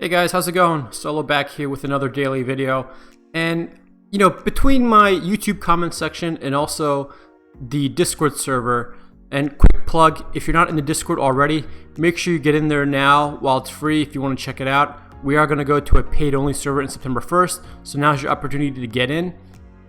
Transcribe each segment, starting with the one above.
Hey guys, how's it going? Solo back here with another daily video. And between my YouTube comment section and also the Discord server, and quick plug, if you're not in the Discord already, make sure you get in there now while it's free if you want to check it out. We are going to go to a paid only server in September 1st, so now's your opportunity to get in.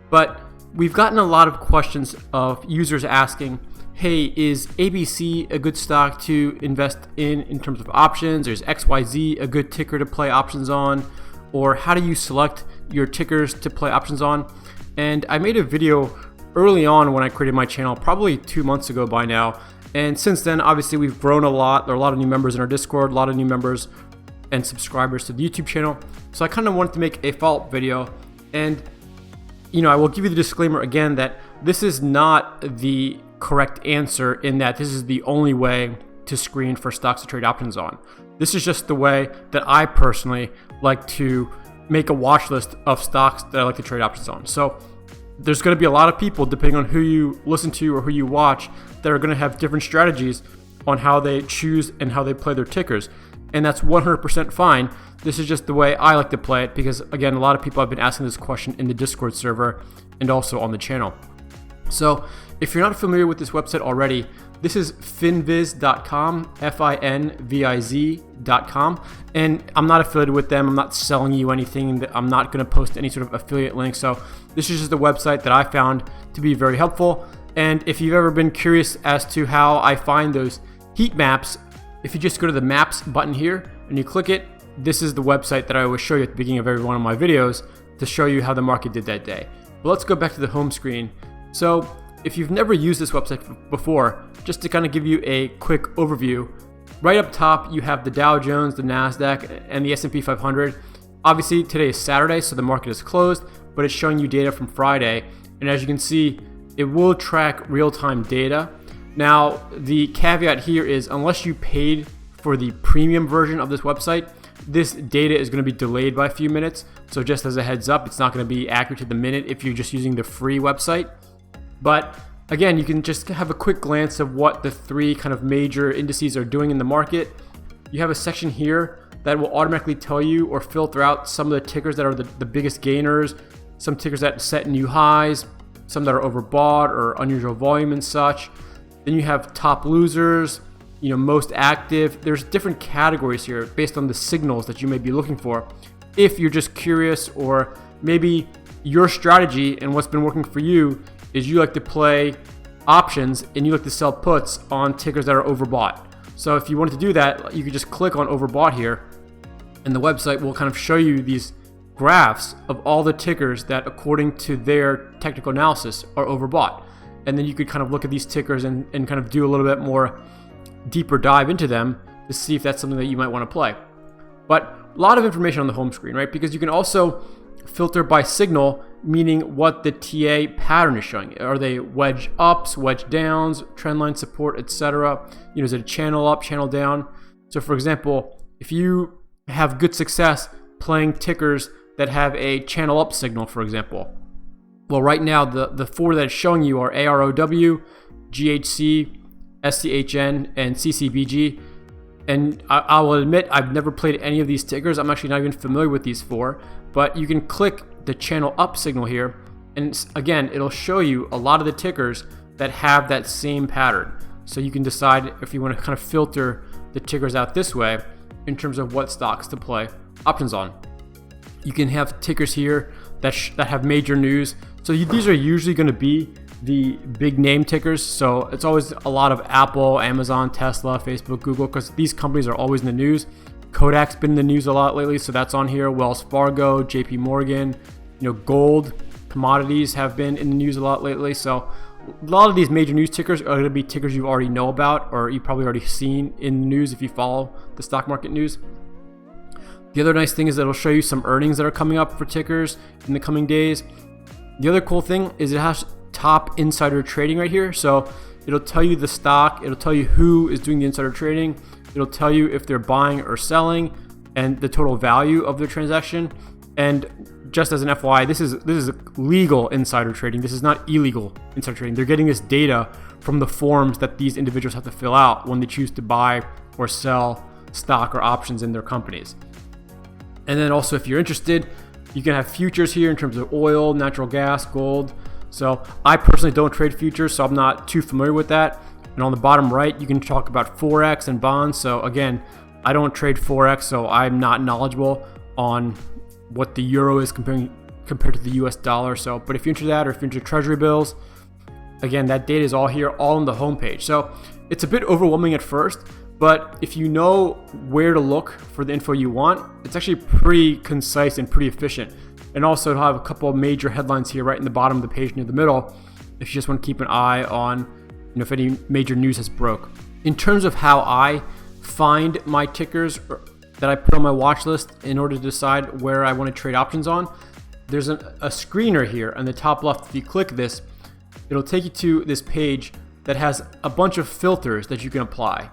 But we've gotten a lot of questions of users asking, hey, is ABC a good stock to invest in terms of options? Or is XYZ a good ticker to play options on? Or how do you select your tickers to play options on? And I made a video early on when I created my channel, probably 2 months ago by now. And since then, obviously, we've grown a lot. There are a lot of new members in our Discord, a lot of new members and subscribers to the YouTube channel. So I kind of wanted to make a follow-up video. And, I will give you the disclaimer again that this is not the correct answer in that this is the only way to screen for stocks to trade options on. This is just the way that I personally like to make a watch list of stocks that I like to trade options on. So there's going to be a lot of people, depending on who you listen to or who you watch, that are going to have different strategies on how they choose and how they play their tickers. And that's 100% fine. This is just the way I like to play it because, again, a lot of people have been asking this question in the Discord server and also on the channel. So if you're not familiar with this website already, this is finviz.com, Finviz.com. And I'm not affiliated with them. I'm not selling you anything. I'm not going to post any sort of affiliate link. So this is just a website that I found to be very helpful. And if you've ever been curious as to how I find those heat maps, if you just go to the maps button here and you click it, this is the website that I always show you at the beginning of every one of my videos to show you how the market did that day. But let's go back to the home screen. So if you've never used this website before, just to kind of give you a quick overview, right up top you have the Dow Jones, the Nasdaq, and the S&P 500. Obviously today is Saturday, so the market is closed, but it's showing you data from Friday. And as you can see, it will track real-time data. Now, the caveat here is unless you paid for the premium version of this website, this data is going to be delayed by a few minutes. So just as a heads up, it's not going to be accurate to the minute if you're just using the free website. But again, you can just have a quick glance of what the three kind of major indices are doing in the market. You have a section here that will automatically tell you or filter out some of the tickers that are the biggest gainers, some tickers that set new highs, some that are overbought or unusual volume and such. Then you have top losers, most active. There's different categories here based on the signals that you may be looking for. If you're just curious, or maybe your strategy and what's been working for you is you like to play options and you like to sell puts on tickers that are overbought. So if you wanted to do that, you could just click on overbought here and the website will kind of show you these graphs of all the tickers that, according to their technical analysis, are overbought. And then you could kind of look at these tickers and kind of do a little bit more deeper dive into them to see if that's something that you might want to play. But a lot of information on the home screen, right? Because you can also filter by signal, meaning what the TA pattern is showing. Are they wedge ups, wedge downs, trendline support, etc.? Is it a channel up, channel down? So for example, if you have good success playing tickers that have a channel up signal, for example, well, right now the four that it's showing you are AROW, GHC, SCHN, and CCBG. And I will admit I've never played any of these tickers. I'm actually not even familiar with these four. But you can click the channel up signal here, and again, it'll show you a lot of the tickers that have that same pattern. So you can decide if you want to kind of filter the tickers out this way in terms of what stocks to play options on. You can have tickers here that have major news. So these are usually going to be the big name tickers. So it's always a lot of Apple, Amazon, Tesla, Facebook, Google, because these companies are always in the news. Kodak's been in the news a lot lately, so that's on here. Wells Fargo, JP Morgan, gold, commodities have been in the news a lot lately. So a lot of these major news tickers are going to be tickers you already know about, or you've probably already seen in the news if you follow the stock market news. The other nice thing is that it'll show you some earnings that are coming up for tickers in the coming days. The other cool thing is it has top insider trading right here. So it'll tell you the stock, it'll tell you who is doing the insider trading, it'll tell you if they're buying or selling and the total value of their transaction. And just as an FYI, this is legal insider trading. This is not illegal insider trading. They're getting this data from the forms that these individuals have to fill out when they choose to buy or sell stock or options in their companies. And then also, if you're interested, you can have futures here in terms of oil, natural gas, gold. So I personally don't trade futures, so I'm not too familiar with that. And on the bottom right, you can talk about Forex and bonds. So again, I don't trade Forex, so I'm not knowledgeable on what the euro is compared to the US dollar. So, but if you're into that, or if you're into treasury bills, again, that data is all here, all on the homepage. So it's a bit overwhelming at first, but if you know where to look for the info you want, it's actually pretty concise and pretty efficient. And also it'll have a couple of major headlines here right in the bottom of the page near the middle, if you just want to keep an eye on, if any major news has broke. In terms of how I find my tickers that I put on my watch list in order to decide where I want to trade options on, there's a screener here on the top left. If you click this, it'll take you to this page that has a bunch of filters that you can apply.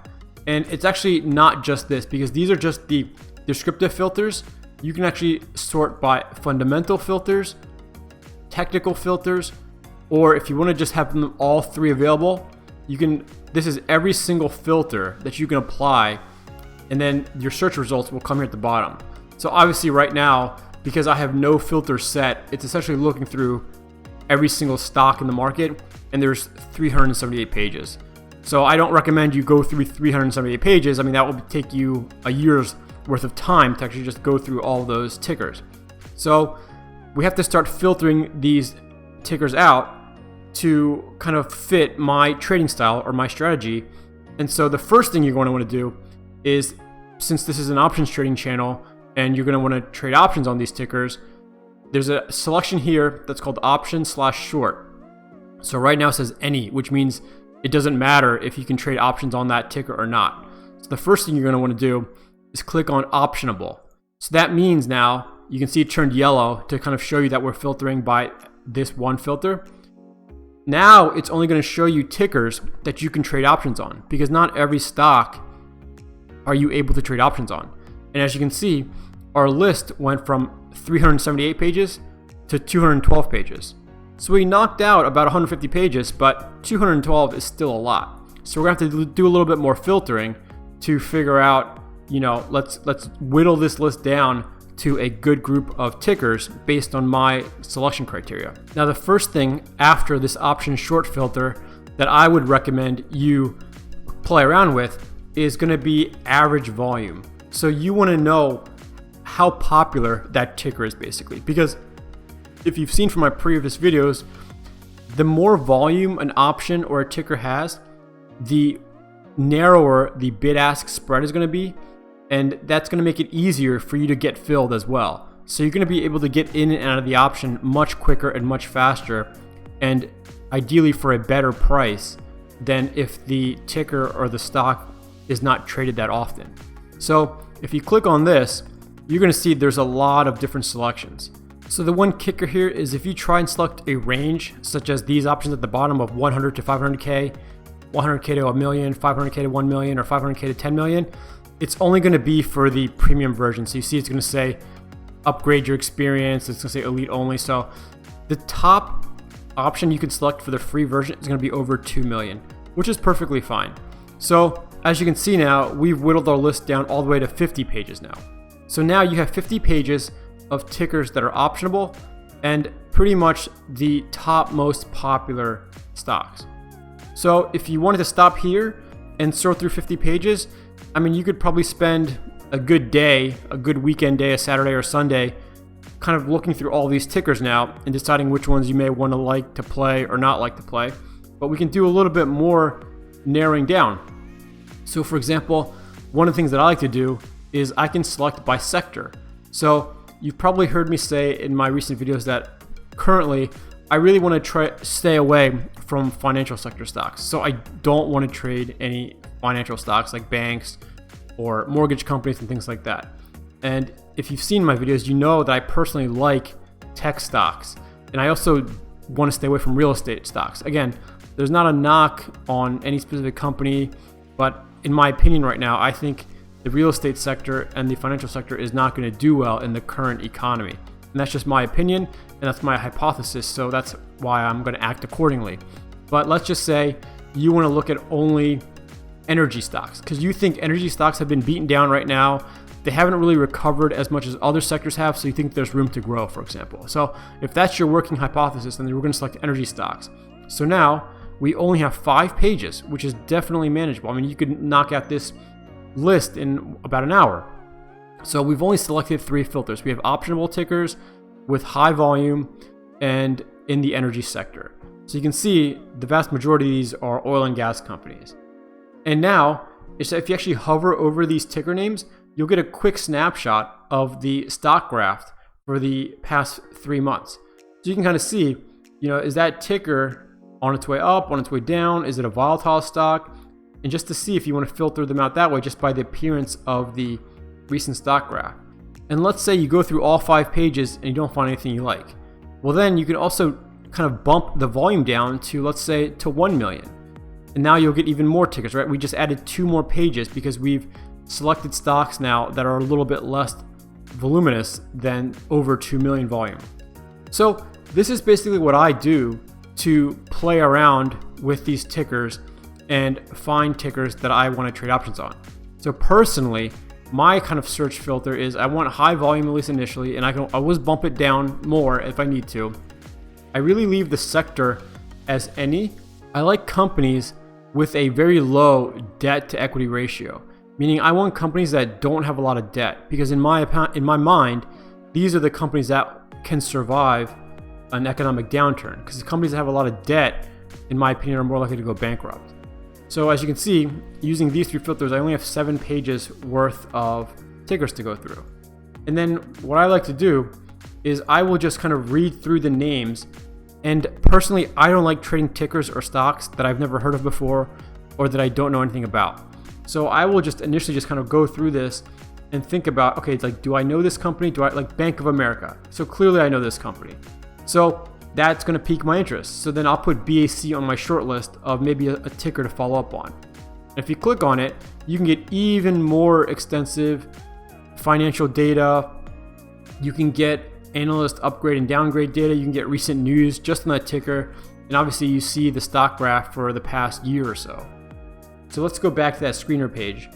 And it's actually not just this, because these are just the descriptive filters. You can actually sort by fundamental filters, technical filters, or if you want to just have them all three available, you can. This is every single filter that you can apply, and then your search results will come here at the bottom. So obviously right now, because I have no filter set, it's essentially looking through every single stock in the market, and there's 378 pages. So I don't recommend you go through 378 pages. I mean, that will take you a year's worth of time to actually just go through all those tickers. So we have to start filtering these tickers out to kind of fit my trading style or my strategy. And so the first thing you're going to want to do is, since this is an options trading channel and you're going to want to trade options on these tickers, there's a selection here that's called option/short. So right now it says any, which means it doesn't matter if you can trade options on that ticker or not. So the first thing you're going to want to do is click on optionable. So that means now you can see it turned yellow to kind of show you that we're filtering by this one filter. Now it's only going to show you tickers that you can trade options on, because not every stock are you able to trade options on. And as you can see, our list went from 378 pages to 212 pages. So we knocked out about 150 pages, but 212 is still a lot. So we're going to have to do a little bit more filtering to figure out, let's whittle this list down to a good group of tickers based on my selection criteria. Now, the first thing after this option short filter that I would recommend you play around with is going to be average volume. So you want to know how popular that ticker is, basically, because if you've seen from my previous videos, the more volume an option or a ticker has, the narrower the bid-ask spread is going to be, and that's going to make it easier for you to get filled as well. So you're going to be able to get in and out of the option much quicker and much faster, and ideally for a better price than if the ticker or the stock is not traded that often. So if you click on this, you're going to see there's a lot of different selections. So the one kicker here is if you try and select a range, such as these options at the bottom of 100 to 500K, 100K to a million, 500K to 1 million, or 500K to 10 million, it's only going to be for the premium version. So you see it's going to say upgrade your experience, it's going to say elite only. So the top option you can select for the free version is going to be over 2 million, which is perfectly fine. So as you can see now, we've whittled our list down all the way to 50 pages now. So now you have 50 pages of tickers that are optionable and pretty much the top most popular stocks. So if you wanted to stop here and sort through 50 pages, I mean, you could probably spend a good day, a good weekend day, a Saturday or Sunday, kind of looking through all these tickers now and deciding which ones you may want to like to play or not like to play. But we can do a little bit more narrowing down. So for example, one of the things that I like to do is I can select by sector. So you've probably heard me say in my recent videos that currently I really want to stay away from financial sector stocks. So I don't want to trade any financial stocks like banks or mortgage companies and things like that. And if you've seen my videos, you know that I personally like tech stocks. And I also want to stay away from real estate stocks. Again, there's not a knock on any specific company, but in my opinion right now, I think the real estate sector and the financial sector is not going to do well in the current economy. And that's just my opinion, and that's my hypothesis, so that's why I'm going to act accordingly. But let's just say you want to look at only energy stocks, because you think energy stocks have been beaten down right now. they haven't really recovered as much as other sectors have, so you think there's room to grow, for example. So if that's your working hypothesis, then we're going to select energy stocks. So now we only have 5 pages, which is definitely manageable. I mean, you could knock out this list in about an hour. So we've only selected 3 filters. We have optionable tickers with high volume and in the energy sector. So you can see the vast majority of these are oil and gas companies. And now, if you actually hover over these ticker names, you'll get a quick snapshot of the stock graph for the past 3 months. So you can kind of see, is that ticker on its way up, on its way down? Is it a volatile stock? And just to see if you want to filter them out that way, just by the appearance of the recent stock graph. And let's say you go through all 5 pages and you don't find anything you like. Well, then you can also kind of bump the volume down to, let's say, to 1 million. And now you'll get even more tickers, right? We just added 2 more pages because we've selected stocks now that are a little bit less voluminous than over 2 million volume. So this is basically what I do to play around with these tickers and find tickers that I want to trade options on. So personally, my kind of search filter is I want high volume, at least initially, and I can always bump it down more if I need to. I really leave the sector as any. I like companies with a very low debt to equity ratio, meaning I want companies that don't have a lot of debt, because in my mind, these are the companies that can survive an economic downturn, because the companies that have a lot of debt, in my opinion, are more likely to go bankrupt. So as you can see, using these 3 filters, I only have 7 pages worth of tickers to go through. And then what I like to do is I will just kind of read through the names. And personally, I don't like trading tickers or stocks that I've never heard of before or that I don't know anything about. So I will just initially just kind of go through this and think about, okay, it's like, do I know this company? Do I like Bank of America? So clearly I know this company. So that's going to pique my interest. So then I'll put BAC on my short list of maybe a ticker to follow up on. And if you click on it, you can get even more extensive financial data. You can get analyst upgrade and downgrade data. You can get recent news just on that ticker. And obviously you see the stock graph for the past year or so. So let's go back to that screener page.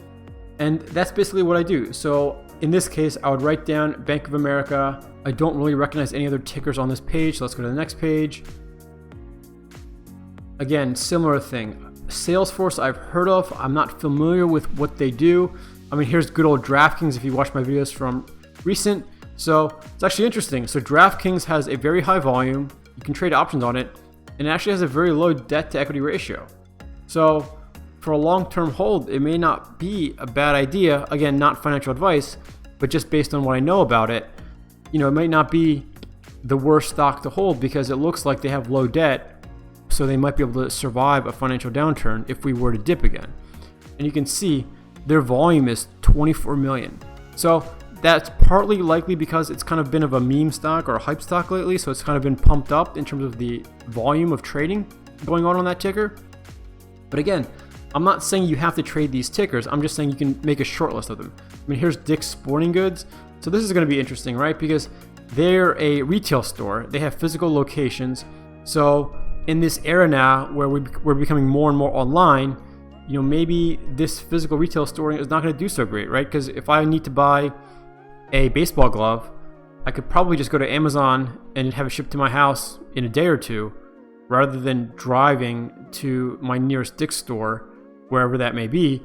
And that's basically what I do. So in this case, I would write down Bank of America. I don't really recognize any other tickers on this page. So let's go to the next page. Again, similar thing. Salesforce I've heard of. I'm not familiar with what they do. I mean, here's good old DraftKings if you watch my videos from recent. So it's actually interesting. So DraftKings has a very high volume. You can trade options on it. And it actually has a very low debt to equity ratio. So for a long-term hold, it may not be a bad idea. Again, not financial advice, but just based on what I know about it, it might not be the worst stock to hold because it looks like they have low debt. So they might be able to survive a financial downturn if we were to dip again. And you can see their volume is 24 million. So that's partly likely because it's kind of been of a meme stock or a hype stock lately. So it's kind of been pumped up in terms of the volume of trading going on that ticker. But again, I'm not saying you have to trade these tickers. I'm just saying you can make a short list of them. I mean, here's Dick's Sporting Goods. So this is going to be interesting, right? Because they're a retail store. They have physical locations. So in this era now where we're becoming more and more online, maybe this physical retail store is not going to do so great, right? Because if I need to buy a baseball glove, I could probably just go to Amazon and have it shipped to my house in a day or two, rather than driving to my nearest Dick's store, wherever that may be,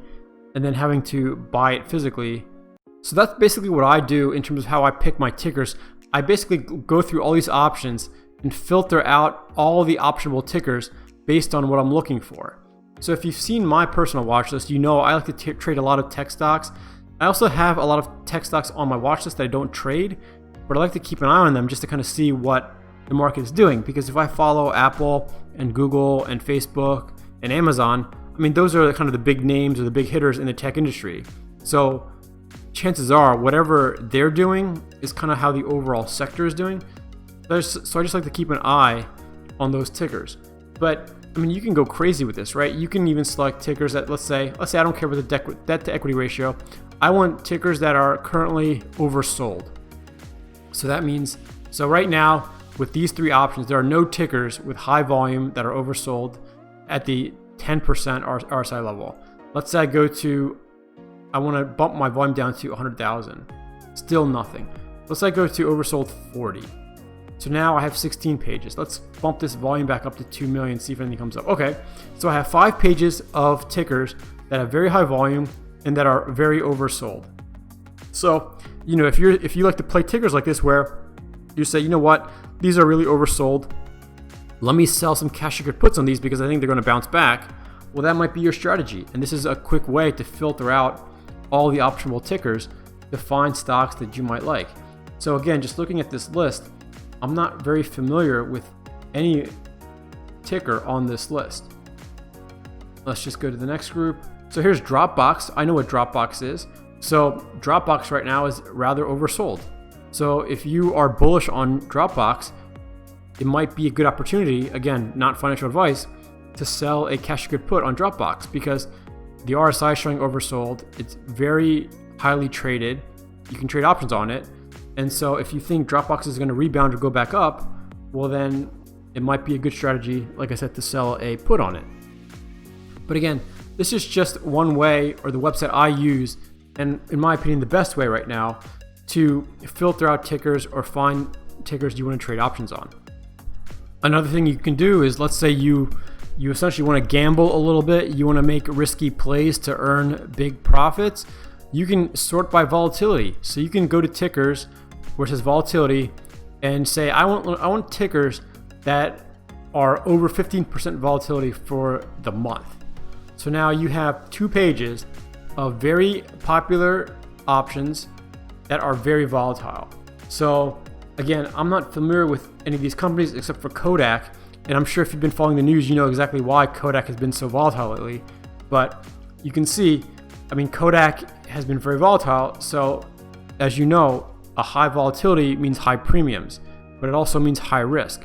and then having to buy it physically. So that's basically what I do in terms of how I pick my tickers. I basically go through all these options and filter out all the optionable tickers based on what I'm looking for. So if you've seen my personal watch list, I like to trade a lot of tech stocks. I also have a lot of tech stocks on my watch list that I don't trade, but I like to keep an eye on them just to kind of see what the market is doing. Because if I follow Apple and Google and Facebook and Amazon, I mean, those are kind of the big names or the big hitters in the tech industry. So chances are whatever they're doing is kind of how the overall sector is doing. So I just like to keep an eye on those tickers. But I mean, you can go crazy with this, right? You can even select tickers that, let's say I don't care about the debt to equity ratio. I want tickers that are currently oversold. So that means, right now with these 3 options, there are no tickers with high volume that are oversold at the 10% RSI level. Let's say I go to I want to bump my volume down to 100,000. Still nothing. Let's go to oversold 40. So now I have 16 pages. Let's bump this volume back up to 2 million, see if anything comes up. Okay, so I have 5 pages of tickers that have very high volume and that are very oversold. So, if you like to play tickers like this where you say, you know what, these are really oversold, let me sell some cash secured puts on these because I think they're going to bounce back. Well, that might be your strategy. And this is a quick way to filter out all the optionable tickers to find stocks that you might like. So again, just looking at this list, I'm not very familiar with any ticker on this list. Let's just go to the next group. So here's Dropbox. I know what Dropbox is. So Dropbox right now is rather oversold. So if you are bullish on Dropbox, it might be a good opportunity, again, not financial advice, to sell a cash secured put on Dropbox because the RSI is showing oversold. It's very highly traded. You can trade options on it. And so if you think Dropbox is going to rebound or go back up, well then it might be a good strategy, like I said, to sell a put on it. But again, this is just one way, or the website I use, and in my opinion, the best way right now to filter out tickers or find tickers you want to trade options on. Another thing you can do is, let's say you essentially want to gamble a little bit, you want to make risky plays to earn big profits. You can sort by volatility. So you can go to tickers where it says volatility and say, I want tickers that are over 15% volatility for the month. So now you have 2 pages of very popular options that are very volatile. So again, I'm not familiar with any of these companies except for Kodak, and I'm sure if you've been following the news, you know exactly why Kodak has been so volatile lately. But you can see, Kodak has been very volatile. So as you know, a high volatility means high premiums, but it also means high risk.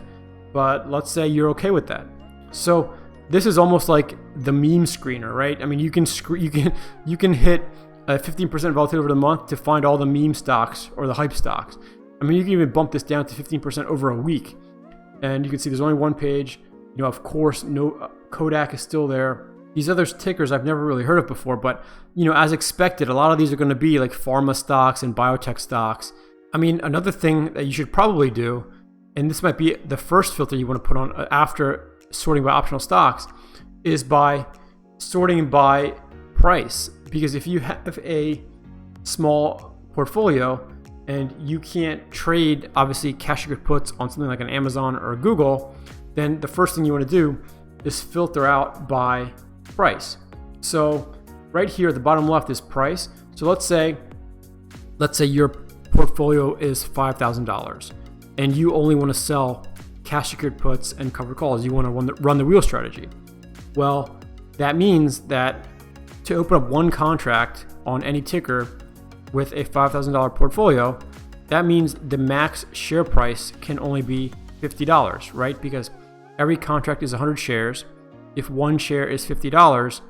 But let's say you're okay with that. So this is almost like the meme screener, right? You can hit a 15% volatility over the month to find all the meme stocks or the hype stocks. You can even bump this down to 15% over a week. And you can see there's only one page. Of course, no Kodak is still there. These other tickers I've never really heard of before, but as expected, a lot of these are going to be like pharma stocks and biotech stocks. Another thing that you should probably do, and this might be the first filter you want to put on after sorting by optional stocks, is by sorting by price. Because if you have a small portfolio and you can't trade, obviously, cash secured puts on something like an Amazon or a Google, then the first thing you want to do is filter out by price. So right here at the bottom left is price. So let's say your portfolio is $5,000 and you only want to sell cash secured puts and covered calls. You want to run the wheel strategy. Well, that means that to open up one contract on any ticker with a $5,000 portfolio, that means the max share price can only be $50, right? Because every contract is 100 shares. If one share is $50,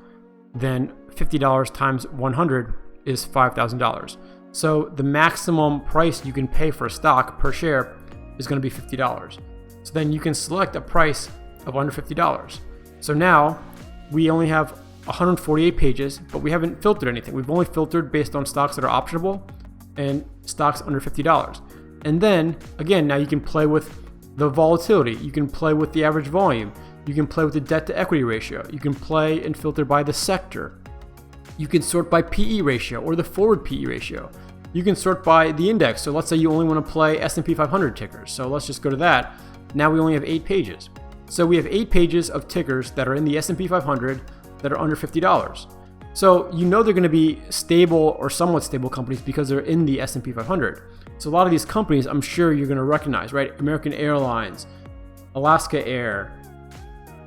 then $50 times 100 is $5,000. So the maximum price you can pay for a stock per share is going to be $50. So then you can select a price of under $50. So now we only have 148 pages, but we haven't filtered anything. We've only filtered based on stocks that are optionable and stocks under $50. And then again, now you can play with the volatility. You can play with the average volume. You can play with the debt to equity ratio. You can play and filter by the sector. You can sort by PE ratio or the forward PE ratio. You can sort by the index. So let's say you only want to play S&P 500 tickers. So let's just go to that. Now we only have 8 pages. So we have 8 pages of tickers that are in the S&P 500 that are under $50. So they're going to be stable or somewhat stable companies because they're in the S&P 500. So a lot of these companies I'm sure you're going to recognize, right? American Airlines, Alaska Air,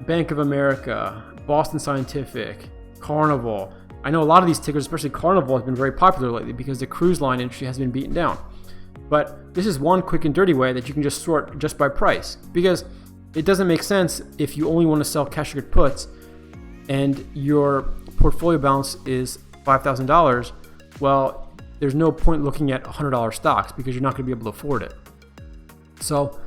Bank of America, Boston Scientific, Carnival. I know a lot of these tickers, especially Carnival, has been very popular lately because the cruise line industry has been beaten down. But this is one quick and dirty way that you can just sort just by price, because it doesn't make sense if you only want to sell cash secured puts and your portfolio balance is $5,000. Well, there's no point looking at $100 stocks because you're not going to be able to afford it. So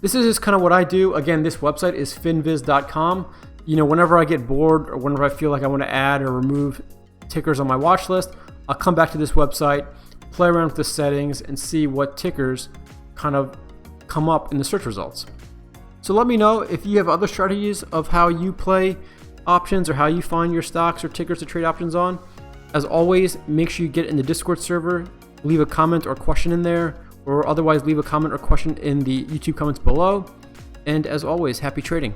this is just kind of what I do. Again, this website is finviz.com. Whenever I get bored or whenever I feel like I want to add or remove tickers on my watch list, I'll come back to this website, play around with the settings, and see what tickers kind of come up in the search results. So let me know if you have other strategies of how you play options or how you find your stocks or tickers to trade options on. As always, make sure you get in the Discord server, leave a comment or question in there, or otherwise leave a comment or question in the YouTube comments below. And as always, happy trading.